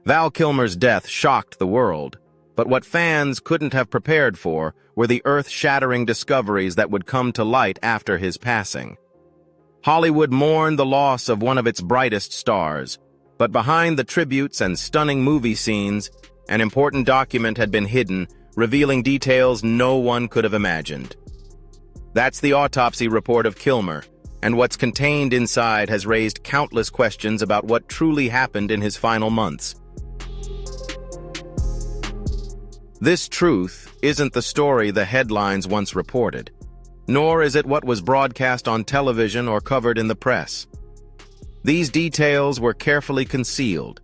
Val Kilmer's death shocked the world, but what fans couldn't have prepared for were the earth-shattering discoveries that would come to light after his passing. Hollywood mourned the loss of one of its brightest stars, but behind the tributes and stunning movie scenes, an important document had been hidden, revealing details no one could have imagined. That's the autopsy report of Kilmer, and what's contained inside has raised countless questions about what truly happened in his final months. This truth isn't the story the headlines once reported, nor is it what was broadcast on television or covered in the press. These details were carefully concealed,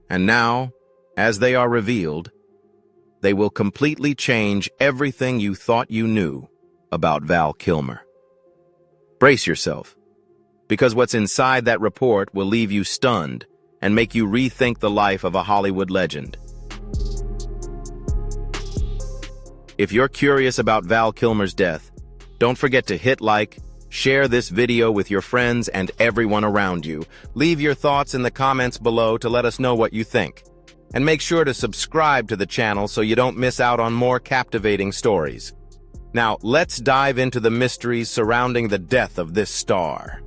and now, as they are revealed, they will completely change everything you thought you knew about Val Kilmer. Brace yourself, because what's inside that report will leave you stunned and make you rethink the life of a Hollywood legend. If you're curious about Val Kilmer's death, don't forget to hit like, share this video with your friends and everyone around you. Leave your thoughts in the comments below to let us know what you think. And make sure to subscribe to the channel so you don't miss out on more captivating stories. Now, let's dive into the mysteries surrounding the death of this star.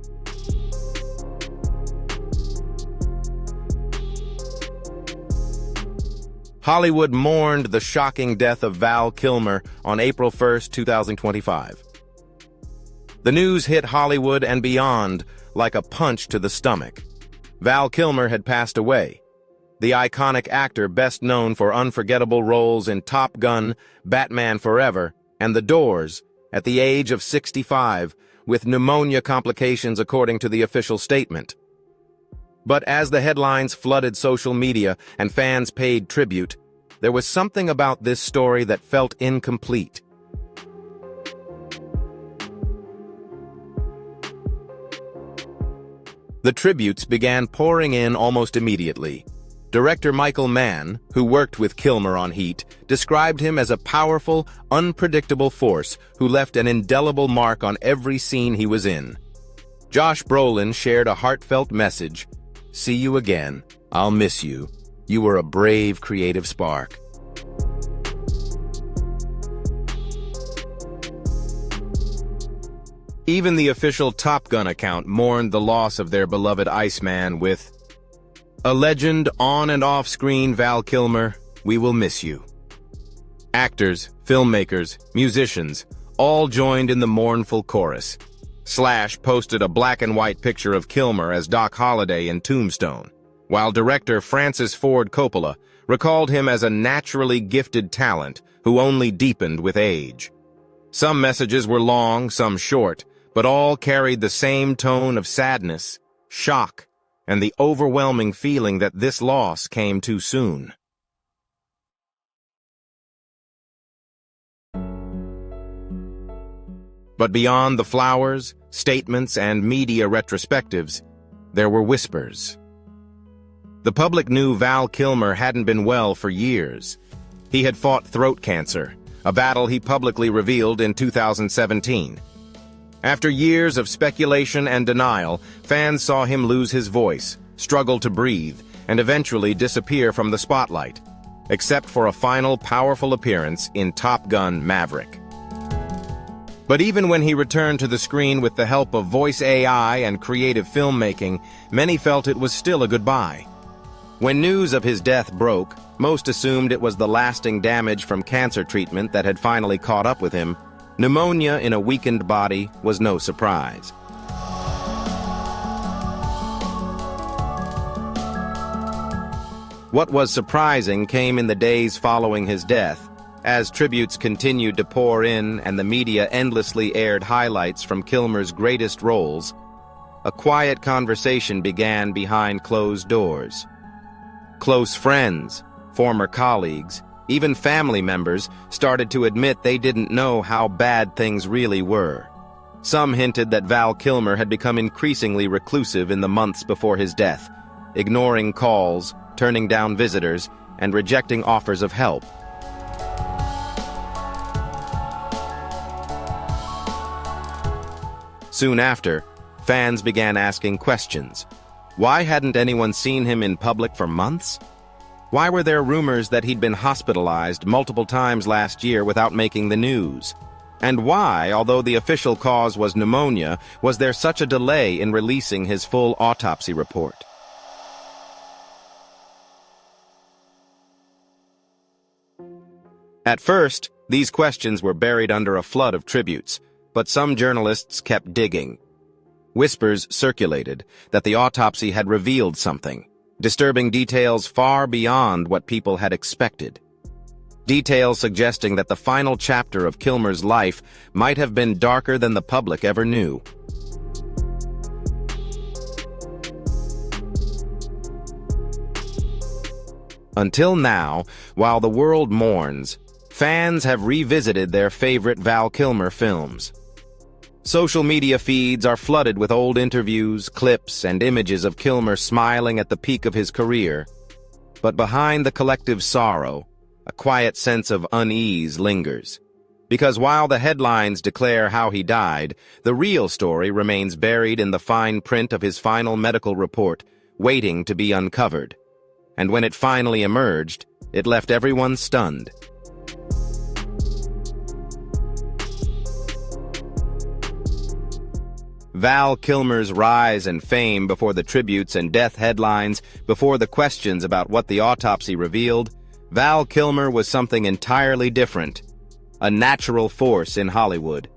Hollywood mourned the shocking death of Val Kilmer on April 1, 2025. The news hit Hollywood and beyond like a punch to the stomach. Val Kilmer had passed away. The iconic actor best known for unforgettable roles in Top Gun, Batman Forever, and The Doors, at the age of 65, with pneumonia complications according to the official statement. But as the headlines flooded social media and fans paid tribute, there was something about this story that felt incomplete. The tributes began pouring in almost immediately. Director Michael Mann, who worked with Kilmer on Heat, described him as a powerful, unpredictable force who left an indelible mark on every scene he was in. Josh Brolin shared a heartfelt message: "See you again. I'll miss you. You were a brave, creative spark." Even the official Top Gun account mourned the loss of their beloved Iceman with, "A legend on and off screen, Val Kilmer, we will miss you." Actors, filmmakers, musicians, all joined in the mournful chorus. Slash posted a black and white picture of Kilmer as Doc Holliday in Tombstone, while director Francis Ford Coppola recalled him as a naturally gifted talent who only deepened with age. Some messages were long, some short, but all carried the same tone of sadness, shock, and the overwhelming feeling that this loss came too soon. But beyond the flowers, statements, and media retrospectives, there were whispers. The public knew Val Kilmer hadn't been well for years. He had fought throat cancer, a battle he publicly revealed in 2017. After years of speculation and denial, fans saw him lose his voice, struggle to breathe, and eventually disappear from the spotlight, except for a final powerful appearance in Top Gun: Maverick. But even when he returned to the screen with the help of voice AI and creative filmmaking, many felt it was still a goodbye. When news of his death broke, most assumed it was the lasting damage from cancer treatment that had finally caught up with him. Pneumonia in a weakened body was no surprise. What was surprising came in the days following his death, as tributes continued to pour in and the media endlessly aired highlights from Kilmer's greatest roles. A quiet conversation began behind closed doors. Close friends, former colleagues, even family members started to admit they didn't know how bad things really were. Some hinted that Val Kilmer had become increasingly reclusive in the months before his death, ignoring calls, turning down visitors, and rejecting offers of help. Soon after, fans began asking questions. Why hadn't anyone seen him in public for months? Why were there rumors that he'd been hospitalized multiple times last year without making the news? And why, although the official cause was pneumonia, was there such a delay in releasing his full autopsy report? At first, these questions were buried under a flood of tributes, but some journalists kept digging. Whispers circulated that the autopsy had revealed something, disturbing details far beyond what people had expected. Details suggesting that the final chapter of Kilmer's life might have been darker than the public ever knew. Until now, while the world mourns, fans have revisited their favorite Val Kilmer films. Social media feeds are flooded with old interviews, clips, and images of Kilmer smiling at the peak of his career. But behind the collective sorrow, a quiet sense of unease lingers. Because while the headlines declare how he died, the real story remains buried in the fine print of his final medical report, waiting to be uncovered. And when it finally emerged, it left everyone stunned. Val Kilmer's rise and fame before the tributes and death headlines, before the questions about what the autopsy revealed, Val Kilmer was something entirely different. A natural force in Hollywood.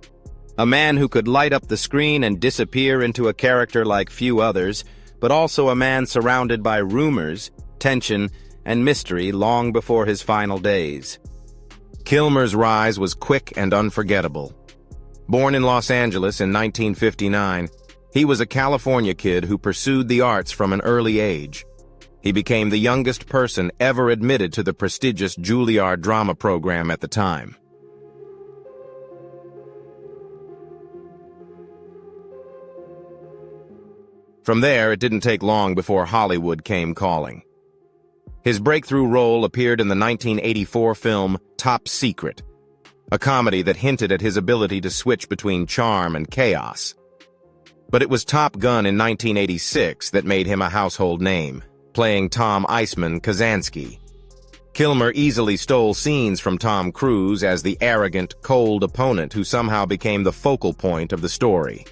A man who could light up the screen and disappear into a character like few others, but also a man surrounded by rumors, tension, and mystery long before his final days. Kilmer's rise was quick and unforgettable. Born in Los Angeles in 1959, he was a California kid who pursued the arts from an early age. He became the youngest person ever admitted to the prestigious Juilliard drama program at the time. From there, it didn't take long before Hollywood came calling. His breakthrough role appeared in the 1984 film Top Secret, a comedy that hinted at his ability to switch between charm and chaos. But it was Top Gun in 1986 that made him a household name, playing Tom Iceman Kazansky. Kilmer easily stole scenes from Tom Cruise as the arrogant, cold opponent who somehow became the focal point of the story.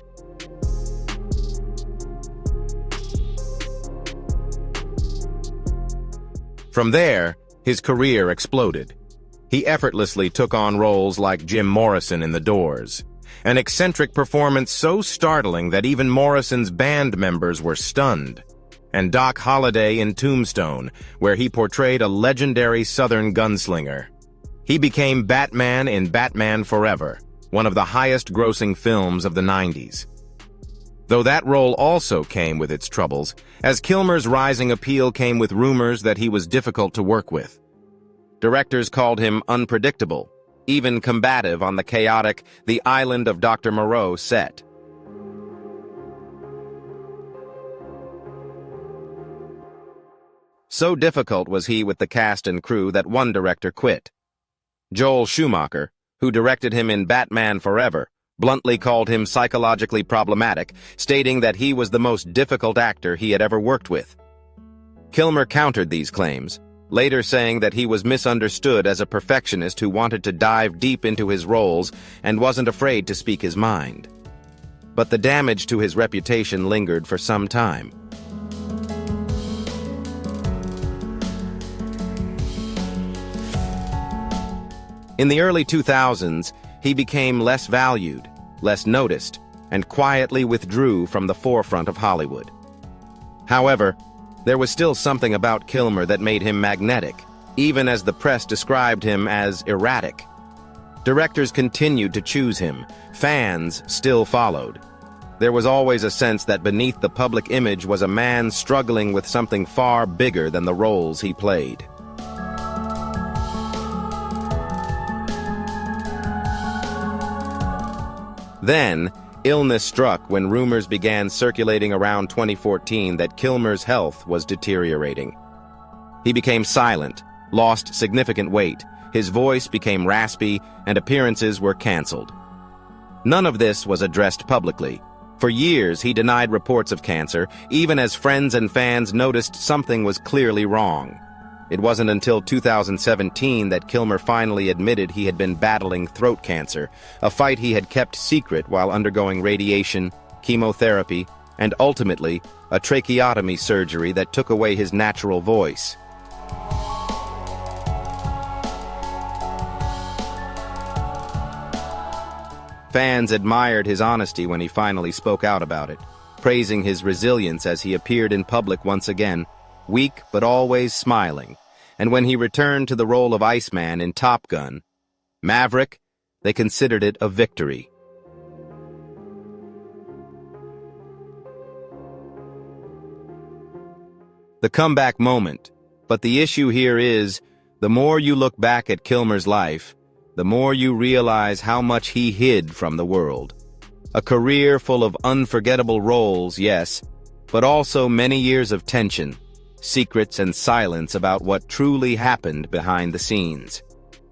From there, his career exploded. He effortlessly took on roles like Jim Morrison in The Doors, an eccentric performance so startling that even Morrison's band members were stunned, and Doc Holliday in Tombstone, where he portrayed a legendary Southern gunslinger. He became Batman in Batman Forever, one of the highest-grossing films of the 90s. Though that role also came with its troubles, as Kilmer's rising appeal came with rumors that he was difficult to work with. Directors called him unpredictable, even combative on the chaotic The Island of Dr. Moreau set. So difficult was he with the cast and crew that one director quit. Joel Schumacher, who directed him in Batman Forever, bluntly called him psychologically problematic, stating that he was the most difficult actor he had ever worked with. Kilmer countered these claims, later saying that he was misunderstood as a perfectionist who wanted to dive deep into his roles and wasn't afraid to speak his mind. But the damage to his reputation lingered for some time. In the early 2000s, he became less valued, less noticed, and quietly withdrew from the forefront of Hollywood. However, there was still something about Kilmer that made him magnetic, even as the press described him as erratic. Directors continued to choose him, fans still followed. There was always a sense that beneath the public image was a man struggling with something far bigger than the roles he played. Then, illness struck when rumors began circulating around 2014 that Kilmer's health was deteriorating. He became silent, lost significant weight, his voice became raspy, and appearances were canceled. None of this was addressed publicly. For years, he denied reports of cancer, even as friends and fans noticed something was clearly wrong. It wasn't until 2017 that Kilmer finally admitted he had been battling throat cancer, a fight he had kept secret while undergoing radiation, chemotherapy, and ultimately, a tracheotomy surgery that took away his natural voice. Fans admired his honesty when he finally spoke out about it, praising his resilience as he appeared in public once again, weak but always smiling, and when he returned to the role of Iceman in Top Gun, Maverick, they considered it a victory. The comeback moment, but the issue here is, the more you look back at Kilmer's life, the more you realize how much he hid from the world. A career full of unforgettable roles, yes, but also many years of tension, secrets and silence about what truly happened behind the scenes.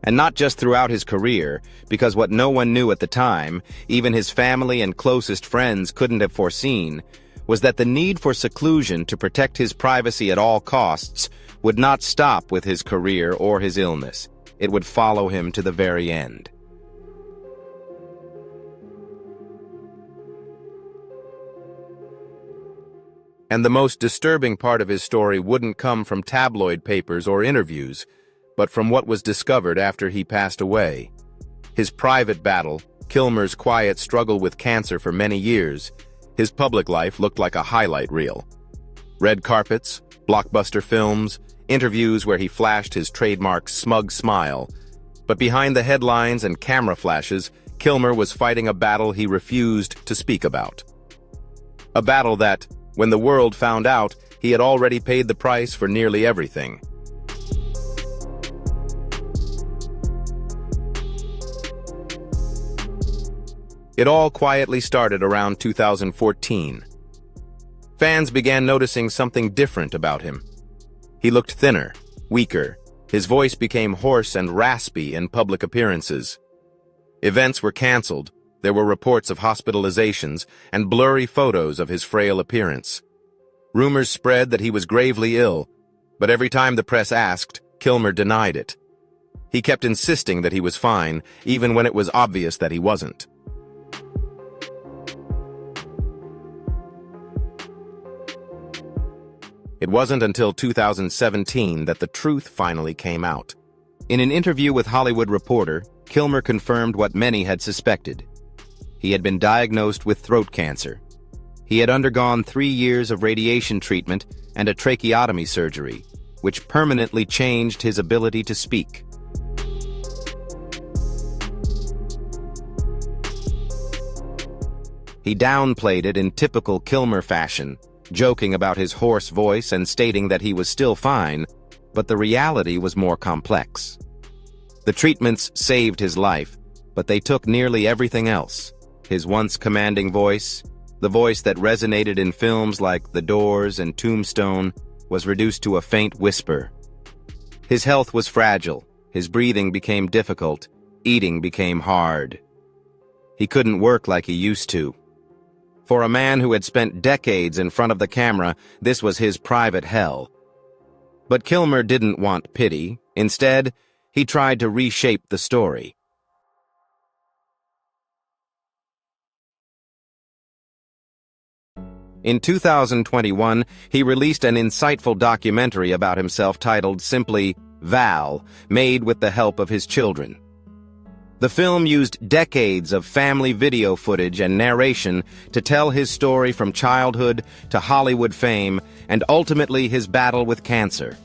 And not just throughout his career, because what no one knew at the time, even his family and closest friends couldn't have foreseen, was that the need for seclusion to protect his privacy at all costs would not stop with his career or his illness. It would follow him to the very end. And the most disturbing part of his story wouldn't come from tabloid papers or interviews, but from what was discovered after he passed away. His private battle, Kilmer's quiet struggle with cancer for many years, his public life looked like a highlight reel. Red carpets, blockbuster films, interviews where he flashed his trademark smug smile. But behind the headlines and camera flashes, Kilmer was fighting a battle he refused to speak about. A battle that, when the world found out, he had already paid the price for nearly everything. It all quietly started around 2014. Fans began noticing something different about him. He looked thinner, weaker. His voice became hoarse and raspy in public appearances. Events were canceled. There were reports of hospitalizations and blurry photos of his frail appearance. Rumors spread that he was gravely ill, but every time the press asked, Kilmer denied it. He kept insisting that he was fine, even when it was obvious that he wasn't. It wasn't until 2017 that the truth finally came out. In an interview with Hollywood Reporter, Kilmer confirmed what many had suspected. He had been diagnosed with throat cancer. He had undergone 3 years of radiation treatment and a tracheotomy surgery, which permanently changed his ability to speak. He downplayed it in typical Kilmer fashion, joking about his hoarse voice and stating that he was still fine, but the reality was more complex. The treatments saved his life, but they took nearly everything else. His once commanding voice, the voice that resonated in films like The Doors and Tombstone, was reduced to a faint whisper. His health was fragile, his breathing became difficult, eating became hard. He couldn't work like he used to. For a man who had spent decades in front of the camera, this was his private hell. But Kilmer didn't want pity. Instead, he tried to reshape the story. In 2021, he released an insightful documentary about himself titled simply Val, made with the help of his children. The film used decades of family video footage and narration to tell his story from childhood to Hollywood fame and ultimately his battle with cancer.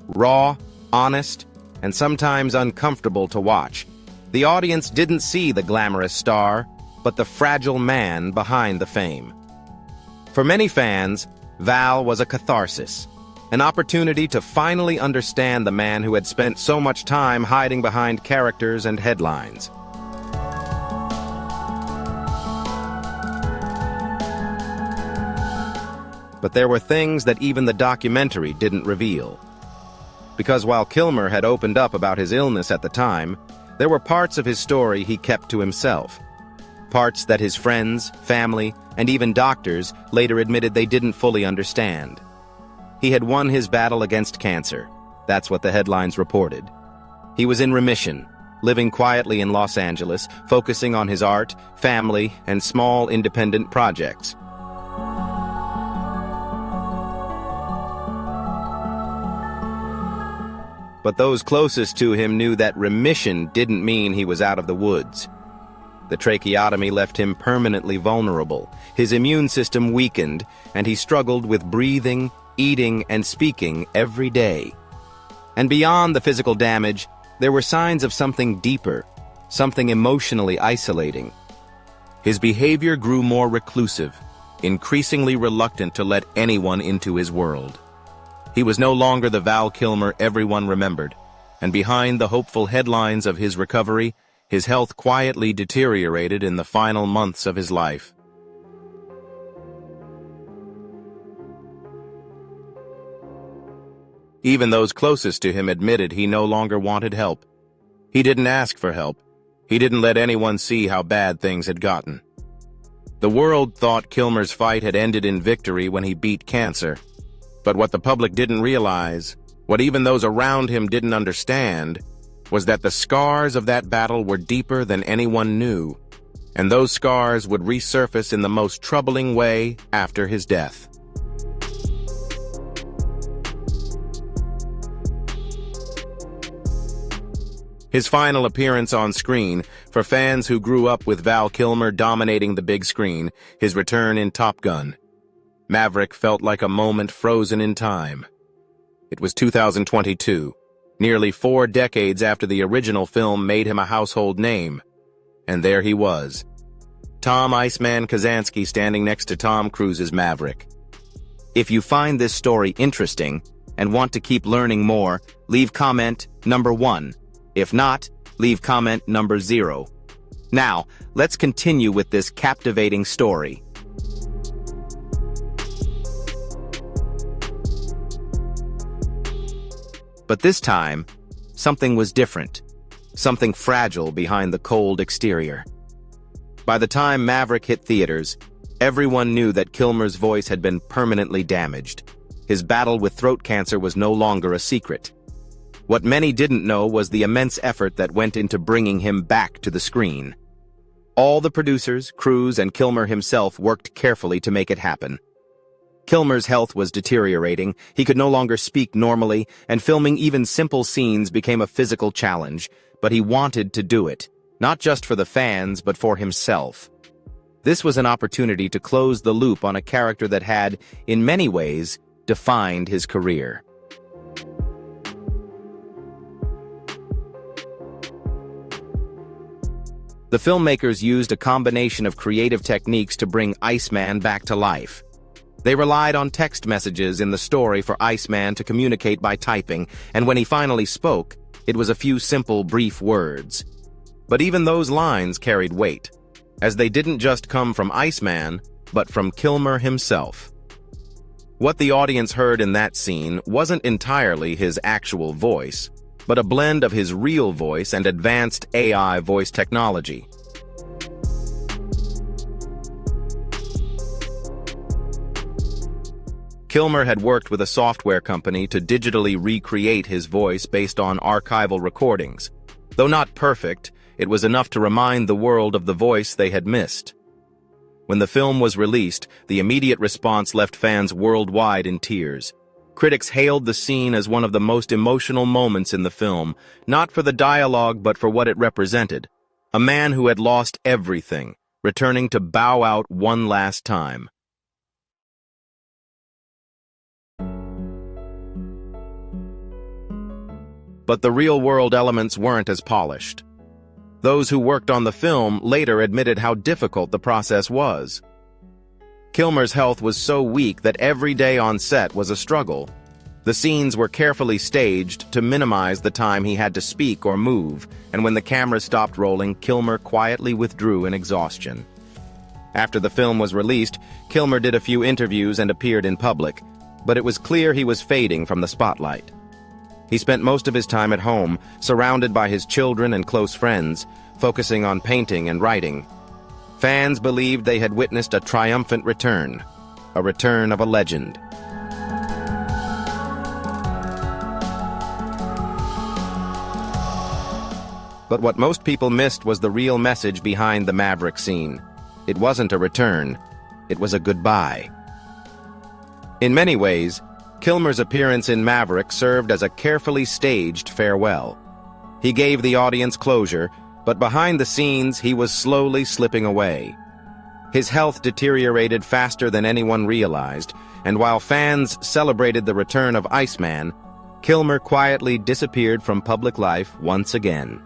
Raw, honest, and sometimes uncomfortable to watch. The audience didn't see the glamorous star, but the fragile man behind the fame. For many fans, Val was a catharsis, an opportunity to finally understand the man who had spent so much time hiding behind characters and headlines. But there were things that even the documentary didn't reveal. Because while Kilmer had opened up about his illness at the time, there were parts of his story he kept to himself. Parts that his friends, family, and even doctors later admitted they didn't fully understand. He had won his battle against cancer, That's what the headlines reported. He was in remission, living quietly in Los Angeles, focusing on his art, family, and small independent projects. But those closest to him knew that remission didn't mean he was out of the woods. The tracheotomy left him permanently vulnerable. His immune system weakened, and he struggled with breathing, eating, and speaking every day. And beyond the physical damage, there were signs of something deeper, something emotionally isolating. His behavior grew more reclusive, increasingly reluctant to let anyone into his world. He was no longer the Val Kilmer everyone remembered, and behind the hopeful headlines of his recovery, his health quietly deteriorated in the final months of his life. Even those closest to him admitted he no longer wanted help. He didn't ask for help. He didn't let anyone see how bad things had gotten. The world thought Kilmer's fight had ended in victory when he beat cancer. But what the public didn't realize, what even those around him didn't understand, was that the scars of that battle were deeper than anyone knew, and those scars would resurface in the most troubling way after his death. His final appearance on screen, for fans who grew up with Val Kilmer dominating the big screen, his return in Top Gun. Maverick felt like a moment frozen in time. It was 2022, nearly 4 decades after the original film made him a household name. And there he was, Tom "Iceman" Kazansky standing next to Tom Cruise's Maverick. If you find this story interesting and want to keep learning more, leave comment number 1. If not, leave comment number 0. Now, let's continue with this captivating story. But this time, something was different, something fragile behind the cold exterior. By the time Maverick hit theaters, everyone knew that Kilmer's voice had been permanently damaged. His battle with throat cancer was no longer a secret. What many didn't know was the immense effort that went into bringing him back to the screen. All the producers, crews, and Kilmer himself worked carefully to make it happen. Kilmer's health was deteriorating, he could no longer speak normally, and filming even simple scenes became a physical challenge, but he wanted to do it, not just for the fans, but for himself. This was an opportunity to close the loop on a character that had, in many ways, defined his career. The filmmakers used a combination of creative techniques to bring Iceman back to life. They relied on text messages in the story for Iceman to communicate by typing, and when he finally spoke, it was a few simple, brief words. But even those lines carried weight, as they didn't just come from Iceman, but from Kilmer himself. What the audience heard in that scene wasn't entirely his actual voice, but a blend of his real voice and advanced AI voice technology. Kilmer had worked with a software company to digitally recreate his voice based on archival recordings. Though not perfect, it was enough to remind the world of the voice they had missed. When the film was released, the immediate response left fans worldwide in tears. Critics hailed the scene as one of the most emotional moments in the film, not for the dialogue but for what it represented. A man who had lost everything, returning to bow out one last time. But the real-world elements weren't as polished. Those who worked on the film later admitted how difficult the process was. Kilmer's health was so weak that every day on set was a struggle. The scenes were carefully staged to minimize the time he had to speak or move, and when the camera stopped rolling, Kilmer quietly withdrew in exhaustion. After the film was released, Kilmer did a few interviews and appeared in public, but it was clear he was fading from the spotlight. He spent most of his time at home, surrounded by his children and close friends, focusing on painting and writing. Fans believed they had witnessed a triumphant return, a return of a legend. But what most people missed was the real message behind the Maverick scene. It wasn't a return. It was a goodbye. In many ways, Kilmer's appearance in Maverick served as a carefully staged farewell. He gave the audience closure, but behind the scenes he was slowly slipping away. His health deteriorated faster than anyone realized, and while fans celebrated the return of Iceman, Kilmer quietly disappeared from public life once again.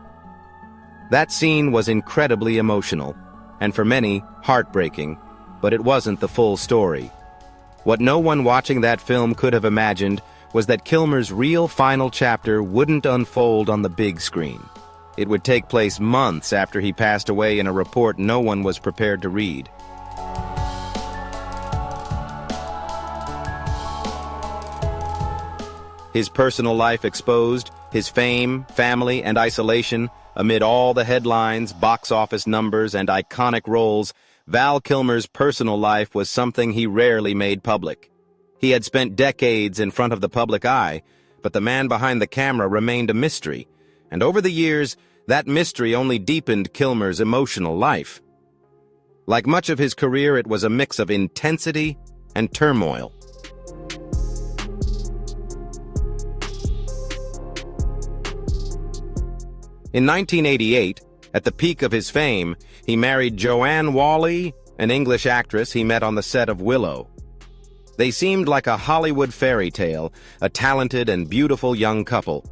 That scene was incredibly emotional, and for many, heartbreaking, but it wasn't the full story. What no one watching that film could have imagined was that Kilmer's real final chapter wouldn't unfold on the big screen. It would take place months after he passed away in a report no one was prepared to read. His personal life exposed, his fame, family, and isolation. Amid all the headlines, box office numbers, and iconic roles, Val Kilmer's personal life was something he rarely made public. He had spent decades in front of the public eye, but the man behind the camera remained a mystery, and over the years, that mystery only deepened Kilmer's emotional life. Like much of his career, it was a mix of intensity and turmoil. In 1988, at the peak of his fame, he married Joanne Whalley, an English actress he met on the set of Willow. They seemed like a Hollywood fairy tale, a talented and beautiful young couple.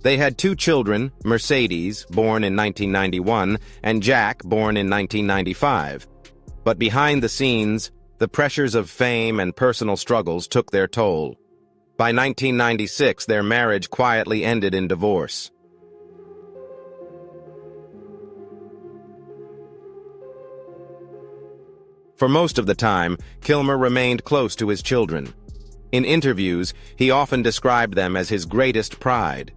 They had 2 children, Mercedes, born in 1991, and Jack, born in 1995. But behind the scenes, the pressures of fame and personal struggles took their toll. By 1996, their marriage quietly ended in divorce. For most of the time, Kilmer remained close to his children. In interviews, he often described them as his greatest pride.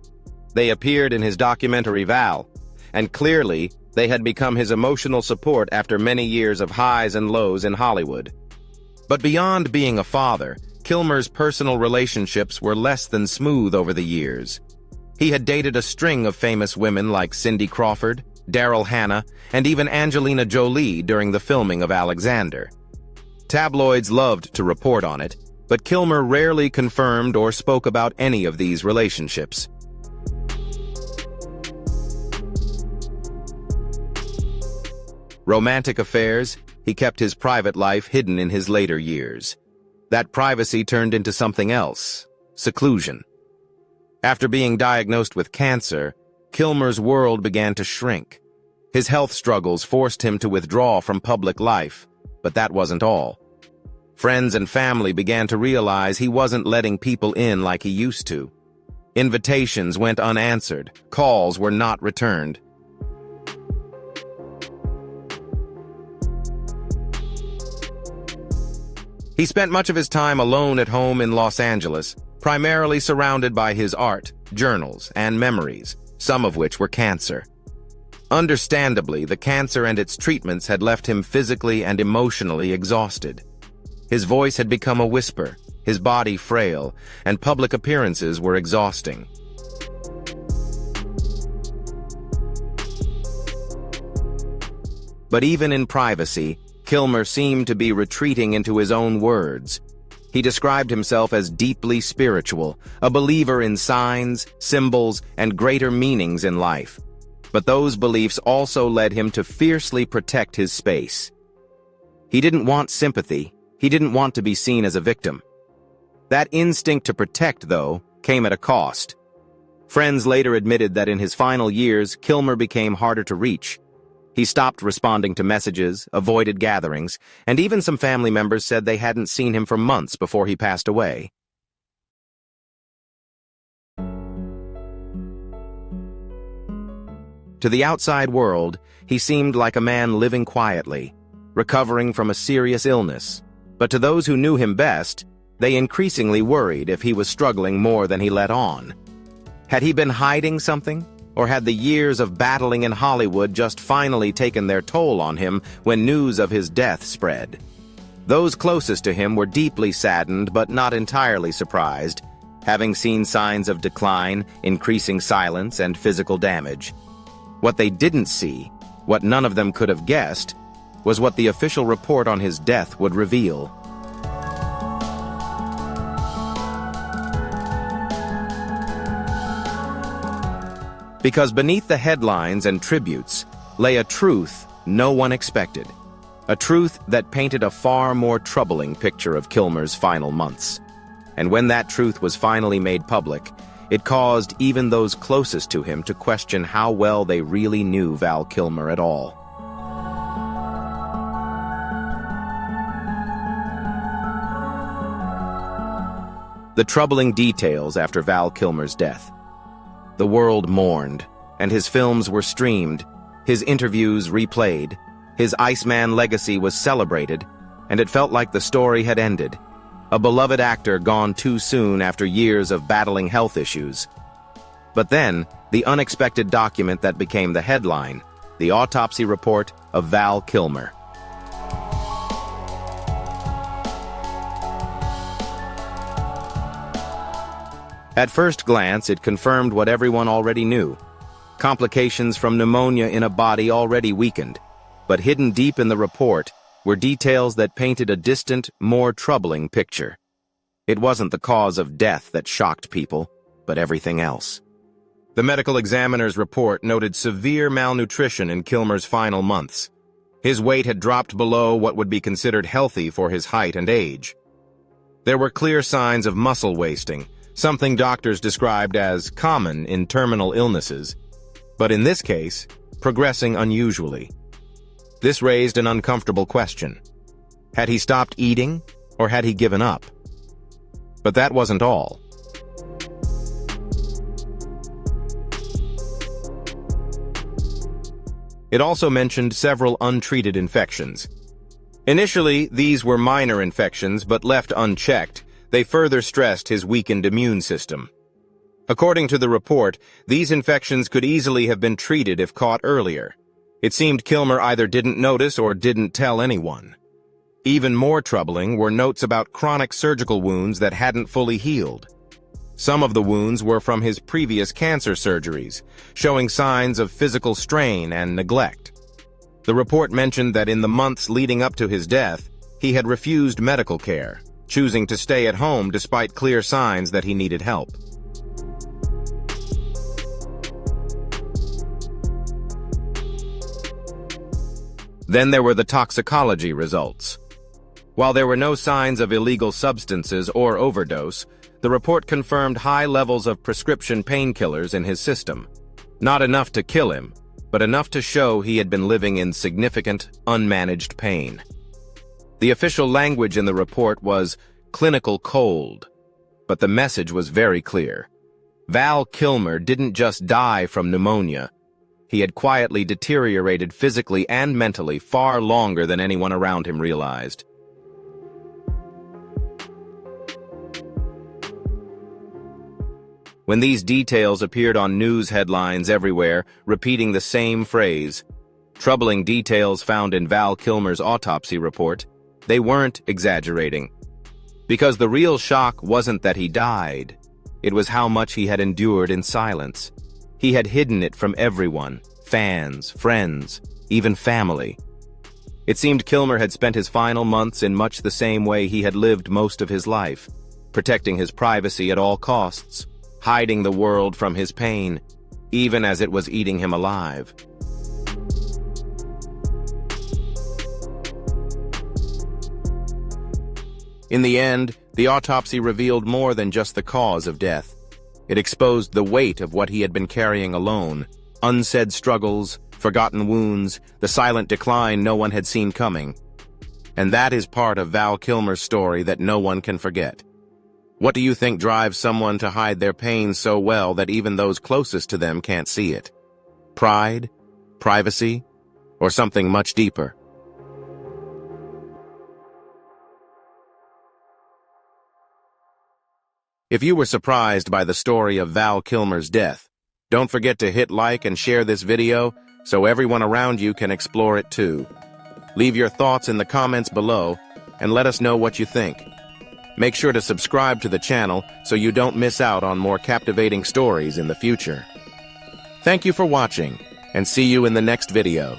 They appeared in his documentary Val, and clearly, they had become his emotional support after many years of highs and lows in Hollywood. But beyond being a father, Kilmer's personal relationships were less than smooth over the years. He had dated a string of famous women like Cindy Crawford, Daryl Hannah, and even Angelina Jolie during the filming of Alexander. Tabloids loved to report on it, but Kilmer rarely confirmed or spoke about any of these relationships. Romantic affairs, he kept his private life hidden in his later years. That privacy turned into something else: seclusion. After being diagnosed with cancer, Kilmer's world began to shrink. His health struggles forced him to withdraw from public life, but that wasn't all. Friends and family began to realize he wasn't letting people in like he used to. Invitations went unanswered, calls were not returned. He spent much of his time alone at home in Los Angeles, primarily surrounded by his art, journals, and memories, some of which were cancer. Understandably, the cancer and its treatments had left him physically and emotionally exhausted. His voice had become a whisper, his body frail, and public appearances were exhausting. But even in privacy, Kilmer seemed to be retreating into his own words. He described himself as deeply spiritual, a believer in signs, symbols, and greater meanings in life. But those beliefs also led him to fiercely protect his space. He didn't want sympathy. He didn't want to be seen as a victim. That instinct to protect, though, came at a cost. Friends later admitted that in his final years, Kilmer became harder to reach. He stopped responding to messages, avoided gatherings, and even some family members said they hadn't seen him for months before he passed away. To the outside world, he seemed like a man living quietly, recovering from a serious illness. But to those who knew him best, they increasingly worried if he was struggling more than he let on. Had he been hiding something? Or had the years of battling in Hollywood just finally taken their toll on him when news of his death spread? Those closest to him were deeply saddened but not entirely surprised, having seen signs of decline, increasing silence, and physical damage. What they didn't see, what none of them could have guessed, was what the official report on his death would reveal. Because beneath the headlines and tributes lay a truth no one expected. A truth that painted a far more troubling picture of Kilmer's final months. And when that truth was finally made public, it caused even those closest to him to question how well they really knew Val Kilmer at all. The troubling details after Val Kilmer's death. The world mourned, and his films were streamed, his interviews replayed, his Iceman legacy was celebrated, and it felt like the story had ended. A beloved actor gone too soon after years of battling health issues. But then, the unexpected document that became the headline, the autopsy report of Val Kilmer. At first glance, it confirmed what everyone already knew. Complications from pneumonia in a body already weakened. But hidden deep in the report were details that painted a distant, more troubling picture. It wasn't the cause of death that shocked people, but everything else. The medical examiner's report noted severe malnutrition in Kilmer's final months. His weight had dropped below what would be considered healthy for his height and age. There were clear signs of muscle wasting, something doctors described as common in terminal illnesses, but in this case, progressing unusually. This raised an uncomfortable question. Had he stopped eating, or had he given up? But that wasn't all. It also mentioned several untreated infections. Initially, these were minor infections, but left unchecked, they further stressed his weakened immune system. According to the report, these infections could easily have been treated if caught earlier. It seemed Kilmer either didn't notice or didn't tell anyone. Even more troubling were notes about chronic surgical wounds that hadn't fully healed. Some of the wounds were from his previous cancer surgeries, showing signs of physical strain and neglect. The report mentioned that in the months leading up to his death, he had refused medical care, choosing to stay at home despite clear signs that he needed help. Then there were the toxicology results. While there were no signs of illegal substances or overdose, the report confirmed high levels of prescription painkillers in his system. Not enough to kill him, but enough to show he had been living in significant, unmanaged pain. The official language in the report was clinical cold, but the message was very clear. Val Kilmer didn't just die from pneumonia. He had quietly deteriorated physically and mentally far longer than anyone around him realized. When these details appeared on news headlines everywhere, repeating the same phrase, troubling details found in Val Kilmer's autopsy report, they weren't exaggerating. Because the real shock wasn't that he died, it was how much he had endured in silence. He had hidden it from everyone, fans, friends, even family. It seemed Kilmer had spent his final months in much the same way he had lived most of his life, protecting his privacy at all costs, hiding the world from his pain, even as it was eating him alive. In the end, the autopsy revealed more than just the cause of death. It exposed the weight of what he had been carrying alone, unsaid struggles, forgotten wounds, the silent decline no one had seen coming. And that is part of Val Kilmer's story that no one can forget. What do you think drives someone to hide their pain so well that even those closest to them can't see it? Pride? Privacy? Or something much deeper? If you were surprised by the story of Val Kilmer's death, don't forget to hit like and share this video so everyone around you can explore it too. Leave your thoughts in the comments below and let us know what you think. Make sure to subscribe to the channel so you don't miss out on more captivating stories in the future. Thank you for watching, and see you in the next video.